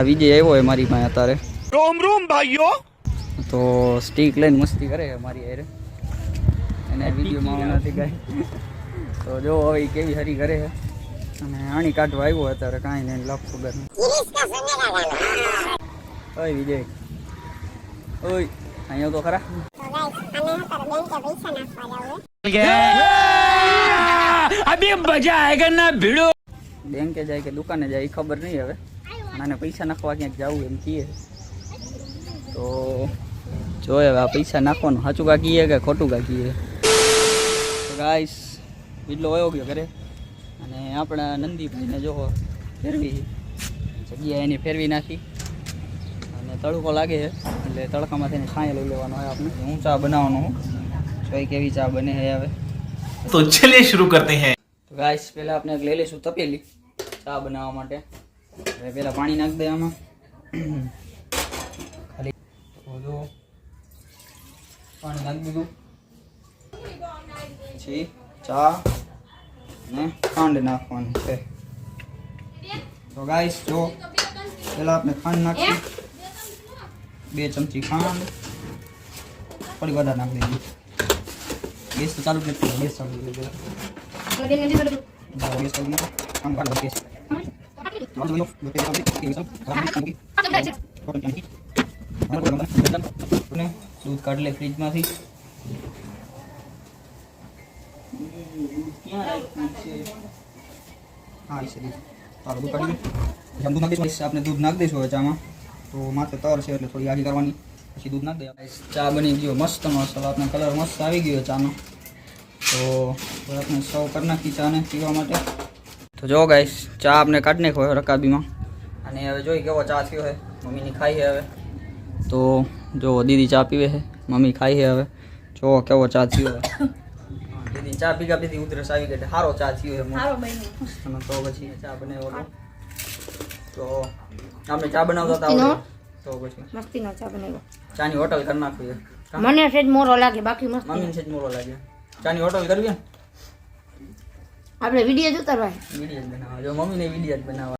વિજય આવ્યો હોય મારી પાસે અત્યારે રોમ રોમ ભાઈઓ તો સ્ટીક લઈને મસ્તી કરે મારી હારે એને વિડીયોમાં નથી કાંઈ તો જો હવે કેવી હરી કરે છે અને આણી કાઢવા આવ્યો અત્યારે કાંઈ નહીં લપ ખબર ઓય વિજય ઓય અહીંયા તો ખરા અભી મજા આયેગા ના ભીડો બેંકે જાય કે દુકાને જાય એ ખબર નહીં હવે અને પૈસા નાખવા ક્યાંક જવું એમ કહીએ તો જોઈએ હવે આ પૈસા નાખવાનું સાચું કા કહીએ કે ખોટું કા કહીએ તો ગાઈસ બીજલો વયો ગયો ઘરે અને આપણા નંદીભાઈને જો ફેરવી જગ્યા એની ફેરવી નાખી અને તડકો લાગે છે એટલે તડકામાં થઈને છાંય લઈ લેવાનો હોય આપણે હું ચા બનાવવાનો હું જોઈ કેવી ચા બને છે હવે તો ચલિए शुरू करते हैं તો ગાઈસ પહેલાં આપણે લઈ લઈશું તપેલી ચા બનાવવા માટે હવે પહેલાં પાણી નાખી દે આમાં ખાલી જો પાણી નાખી દીધું પછી ચા ને ખાંડ નાખવાની છે તો ગાઈસ જો પહેલાં આપણે ખાંડ નાખી 2 ચમચી ખાંડ થોડી વધારે નાખી દીધી ગેસ તો ચાલુ કરી ગેસ ચાલુ કરી દીધો ગેસ ચાલુ કામ કાઢો ગેસ दूध काट ले फ्रिज में थी हाँ इसे दूध काट हम दूध नाख दीशू आपने दूध नाख दीशू चा में तो मात्र तर है એટલે થોડી આगी કરવાની પછી दूध नाख दे चા बनी गयो मस्त मसाला अपने कलर मस्त આવી ગયો ચા નો તો આપણે સર્વ કરી નાખી ચા ને પીવા માટે તો જો ગાઈસ ચા આપણે કાઢ નાખ્યો રકાબીમાં અને હવે જોઈ કેવો ચા થયો છે મમ્મીની ખાઈ છે હવે તો જો દીદી ચા પીવે છે મમ્મી ખાઈ છે હવે જો કેવો ચા થયો છે દીદી ચા પીગા પીધી ઉધરસ આવી ગઈ સારો ચા થયો છે સારો બન્યો તો પછી ચા બનાવ્યો તો આપણે ચા બનાવતા હતા તો પછી મસ્તીનો ચા બનાવ્યો ચાની હોટલ કરી નાખવી મને સેજ મોરો લાગે બાકી મસ્ત મમ્મીને સેજ મોરો લાગે ચાની હોટલ કરવી ને આપણે વિડિયો જ ઉતારવા વિડિયો જ બનાવવા જો મમ્મીને વિડિયો જ બનાવવા